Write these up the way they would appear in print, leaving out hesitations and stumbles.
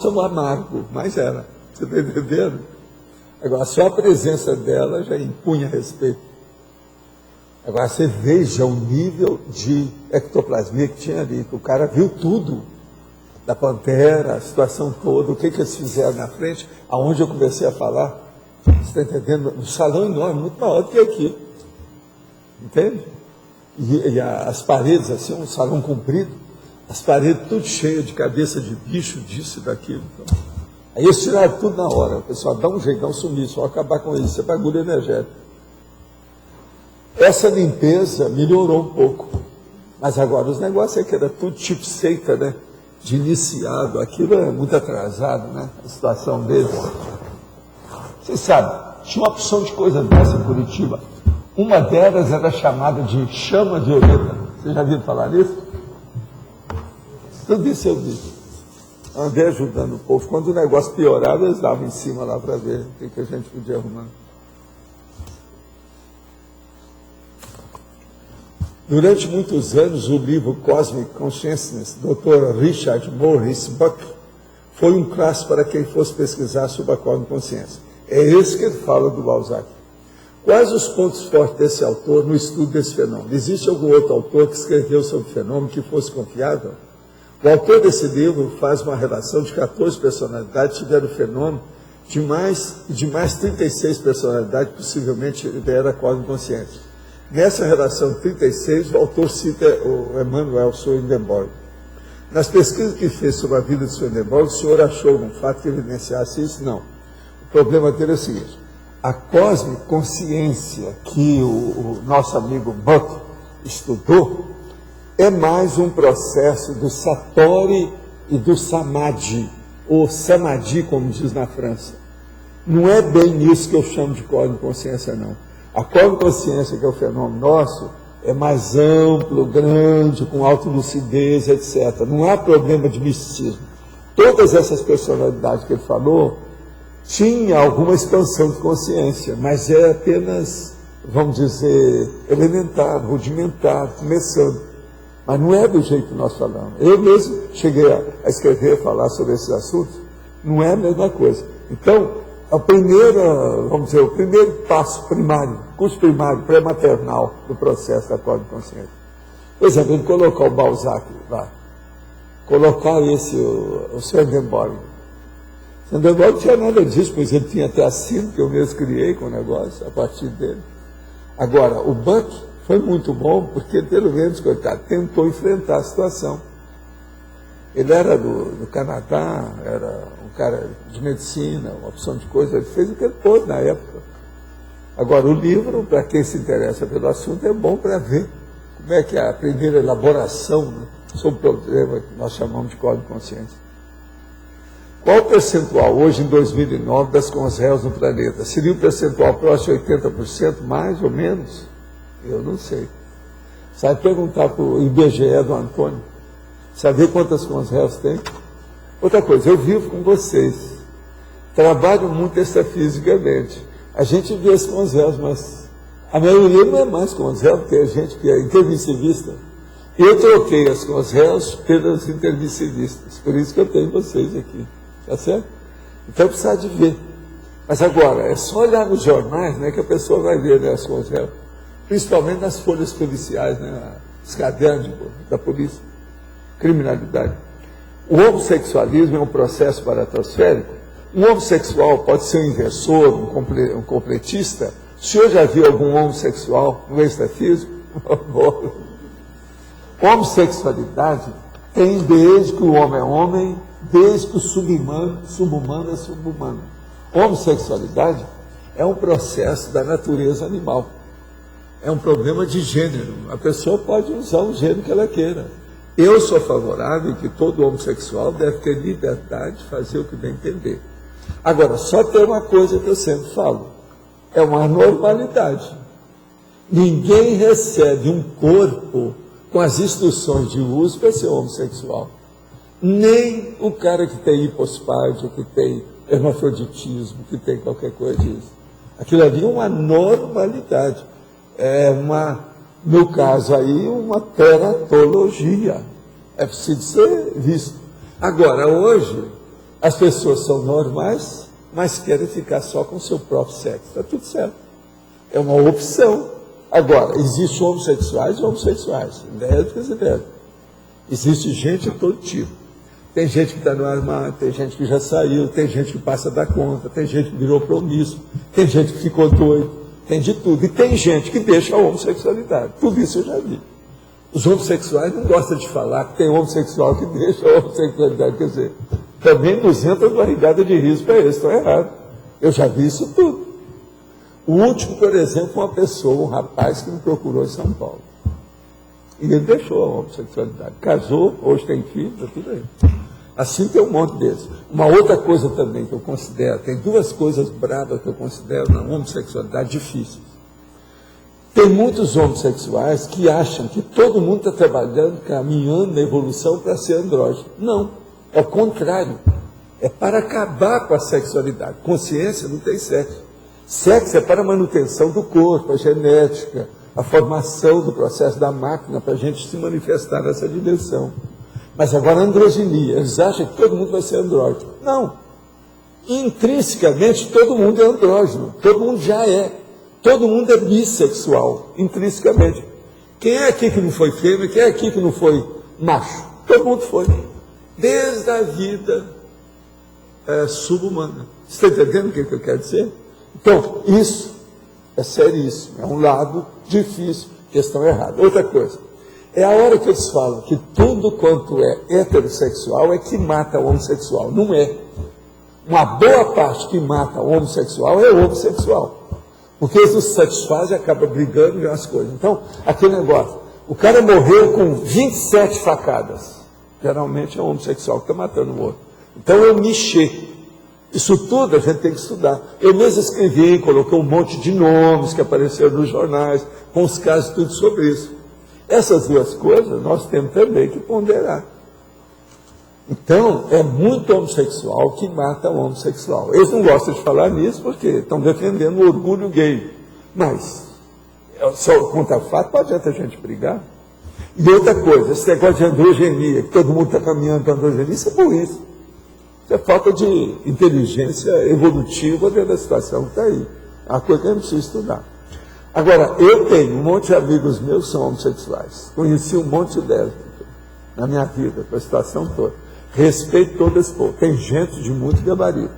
um amargo, mas era. Você está entendendo? Agora, só a presença dela já impunha respeito. Agora, você veja o nível de ectoplasmia que tinha ali, que o cara viu tudo, da pantera, a situação toda, o que eles fizeram na frente, aonde eu comecei a falar. Você está entendendo? Um salão enorme, muito maior do que aqui. Entende? E as paredes, assim, um salão comprido, as paredes tudo cheias de cabeça de bicho, disso e daquilo. Então. Aí eles tiraram tudo na hora. O pessoal dá um jeito, dá um sumiço, só acabar com isso, é bagulho energético. Essa limpeza melhorou um pouco. Mas agora, os negócios é que era tudo tipo seita, né? De iniciado, aquilo é muito atrasado, né? A situação deles. Vocês sabem, tinha uma opção de coisa dessa em Curitiba. Uma delas era chamada de chama violeta. Vocês já viram falar nisso? Tudo isso eu vi. Andei ajudando o povo. Quando o negócio piorava, eles davam em cima lá para ver o que a gente podia arrumar. Durante muitos anos, o livro Cosmic Consciousness, do Dr. Richard Morris Buck, foi um clássico para quem fosse pesquisar sobre a Cosmic Consciência. É esse que ele fala do Balzac. Quais os pontos fortes desse autor no estudo desse fenômeno? Existe algum outro autor que escreveu sobre o fenômeno que fosse confiável? O autor desse livro faz uma relação de 14 personalidades que tiveram o fenômeno, de mais 36 personalidades possivelmente tiveram a Cosmic Consciência. Nessa relação 36, o autor cita o Emanuel Swedenborg. Nas pesquisas que fez sobre a vida de Swedenborg, o senhor achou algum fato que evidenciasse isso? Não. O problema dele é o seguinte: a cósmica consciência que o nosso amigo Buck estudou é mais um processo do Satori e do Samadhi, ou Samadhi, como diz na França. Não é bem isso que eu chamo de cósmica consciência, não. A cósmica consciência, que é o fenômeno nosso, é mais amplo, grande, com autolucidez, etc. Não há problema de misticismo. Todas essas personalidades que ele falou tinha alguma expansão de consciência, mas é apenas, vamos dizer, elementar, rudimentar, começando. Mas não é do jeito que nós falamos. Eu mesmo cheguei a escrever, a falar sobre esses assuntos, não é a mesma coisa. Então, o primeiro passo primário, curso primário, pré-maternal do processo da cósmica consciência. Por exemplo, ele colocar o Balzac lá, colocar o Swedenborg. Swedenborg não tinha nada disso, pois ele tinha até a sino que eu mesmo criei com o negócio, a partir dele. Agora, o Buck foi muito bom, porque pelo menos, coitado, tentou enfrentar a situação. Ele era do Canadá, era um cara de medicina, uma opção de coisa, ele fez o que ele pôde na época. Agora, o livro, para quem se interessa pelo assunto, é bom para ver como é que é a primeira elaboração, né, sobre o problema que nós chamamos de código de consciência. Qual o percentual hoje, em 2009, das consciências no planeta? Seria um percentual próximo de 80%, mais ou menos? Eu não sei. Sabe perguntar para o IBGE do Antônio? Saber quantas consciências tem? Outra coisa, eu vivo com vocês. Trabalho muito extrafisicamente. A gente vê as consciências, mas a maioria não é mais consciência, porque a gente que é intermissivista. Eu troquei as consciências pelas intermissivistas. Por isso que eu tenho vocês aqui. Tá certo? Então precisa de ver. Mas agora, é só olhar nos jornais, né, que a pessoa vai ver, né, as consciências. Principalmente nas folhas policiais, né, os cadernos da polícia. Criminalidade. O homossexualismo é um processo baratrosférico. Um homossexual pode ser um inversor, um completista. O senhor já viu algum homossexual no extrafísico? Homossexualidade tem desde que o homem é homem, desde que o subhumano é subhumano. Homossexualidade é um processo da natureza animal. É um problema de gênero. A pessoa pode usar o gênero que ela queira. Eu sou favorável que todo homossexual deve ter liberdade de fazer o que bem entender. Agora, só tem uma coisa que eu sempre falo. É uma anormalidade. Ninguém recebe um corpo com as instruções de uso para ser homossexual. Nem o cara que tem hipospádio, que tem hermafroditismo, que tem qualquer coisa disso. Aquilo ali é uma normalidade. É no caso aí, uma teratologia. É preciso ser visto. Agora, hoje, As pessoas são normais, mas querem ficar só com o seu próprio sexo. Está tudo certo. É uma opção. Agora, existem homossexuais e homossexuais, lésbicas e lésbicas. Existe gente de todo tipo. Tem gente que está no armário, tem gente que já saiu, tem gente que passa da conta, tem gente que virou promíscuo, tem gente que ficou doido, tem de tudo. E tem gente que deixa a homossexualidade. Tudo isso eu já vi. Os homossexuais não gostam de falar que tem homossexual que deixa a homossexualidade. Quer dizer, também 200 barrigadas de risco para eles, estão errados. Eu já vi isso tudo. O último, por exemplo, uma pessoa, um rapaz que me procurou em São Paulo. E ele deixou a homossexualidade. Casou, hoje tem filho, está tudo aí. Assim tem um monte desses. Uma outra coisa também que eu considero, tem duas coisas bravas que eu considero na homossexualidade difíceis. Tem muitos homossexuais que acham que todo mundo está trabalhando, caminhando na evolução para ser andrógeno. Não, é o contrário. É para acabar com a sexualidade. Consciência não tem sexo. Sexo é para a manutenção do corpo, a genética, a formação do processo da máquina para a gente se manifestar nessa dimensão. Mas agora a androginia, eles acham que todo mundo vai ser andrógeno. Não. Intrinsecamente todo mundo é andrógeno, todo mundo já é. Todo mundo é bissexual, intrinsecamente. Quem é aqui que não foi fêmea? Quem é aqui que não foi macho? Todo mundo foi. Desde a vida subhumana. Você está entendendo o que eu quero dizer? Então, isso é seríssimo, é um lado difícil, questão errada. Outra coisa, é a hora que eles falam que tudo quanto é heterossexual é que mata o homossexual. Não é. Uma boa parte que mata o homossexual é o homossexual. Porque eles não se satisfazem e acabam brigando e as coisas. Então, aquele negócio, o cara morreu com 27 facadas. Geralmente é o homossexual que está matando o outro. Então é um nichê. Isso tudo a gente tem que estudar. Eu mesmo escrevi, coloquei um monte de nomes que apareceram nos jornais, com os casos tudo sobre isso. Essas duas coisas nós temos também que ponderar. Então, é muito homossexual que mata o homossexual. Eles não gostam de falar nisso porque estão defendendo o orgulho gay. Mas, só contra fato, não adianta a gente brigar. E outra coisa, esse negócio de androgenia, que todo mundo está caminhando para androgenia, isso é burrice. Isso é falta de inteligência evolutiva dentro da situação que está aí. É uma coisa que a gente precisa estudar. Agora, eu tenho um monte de amigos meus que são homossexuais. Conheci um monte deles na minha vida, com a situação toda. Respeito todo esse povo. Tem gente de muito gabarito.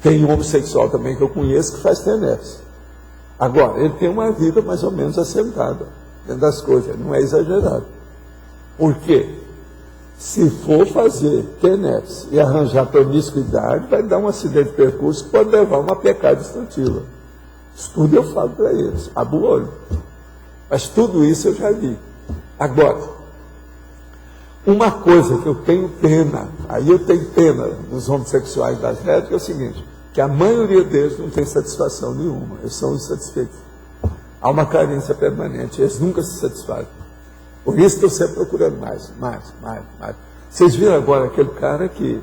Tem homossexual também que eu conheço que faz TENEPS. Agora, ele tem uma vida mais ou menos assentada dentro das coisas, não é exagerado. Por quê? Se for fazer TENEPS e arranjar promiscuidade, vai dar um acidente de percurso que pode levar a uma pecado destrutiva. Isso tudo eu falo para eles, abro o olho. Mas tudo isso eu já vi. Agora, uma coisa que eu tenho pena, aí eu tenho pena dos homossexuais das lésbicas, é o seguinte, que a maioria deles não tem satisfação nenhuma, eles são insatisfeitos. Há uma carência permanente, eles nunca se satisfazem. Por isso estão sempre procurando mais. Vocês viram agora aquele cara que,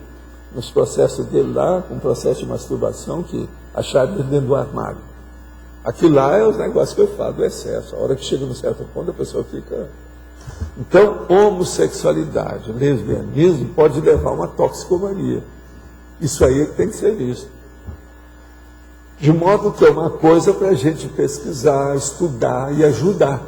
nos processos dele lá, um processo de masturbação, que acharam ele dentro do armário. Aquilo lá é os negócios que eu falo, do excesso. A hora que chega num certo ponto, a pessoa fica... Então, homossexualidade, lesbianismo, pode levar a uma toxicomania. Isso aí é que tem que ser visto. De modo que é uma coisa para a gente pesquisar, estudar e ajudar.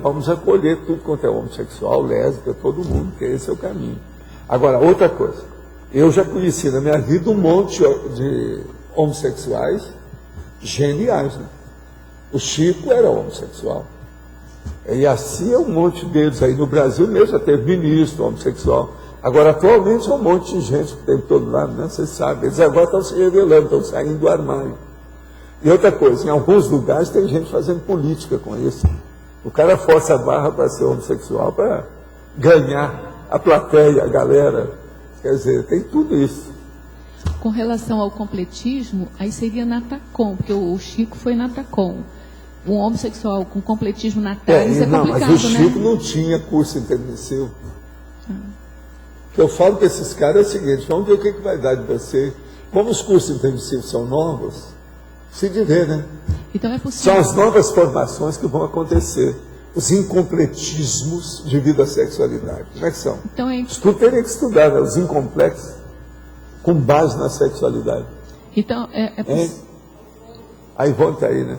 Vamos acolher tudo quanto é homossexual, lésbica, todo mundo, que esse é o caminho. Agora, outra coisa. Eu já conheci na minha vida um monte de homossexuais geniais, né? O Chico era homossexual. E assim é um monte deles aí no Brasil mesmo, já teve ministro homossexual. Agora, atualmente, é um monte de gente que tem todo lado, né? Vocês sabem. Eles agora estão se revelando, estão saindo do armário. E outra coisa, em alguns lugares tem gente fazendo política com isso. O cara força a barra para ser homossexual para ganhar a plateia, a galera. Quer dizer, tem tudo isso. Com relação ao completismo, aí seria Natacom, porque o Chico foi Natacom. Um homossexual com completismo na tese é complicado, mas o Chico né? não tinha curso intensivo. O que eu falo para esses caras é o seguinte, vamos ver o que vai dar de você. Como os cursos intensivos são novos, se dizer, né? Então é possível. São as novas formações que vão acontecer. os incompletismos devido à sexualidade. Como é que são? Então, Tu teria que estudar, né, os incomplexos com base na sexualidade. então Hein? Aí volta aí, né?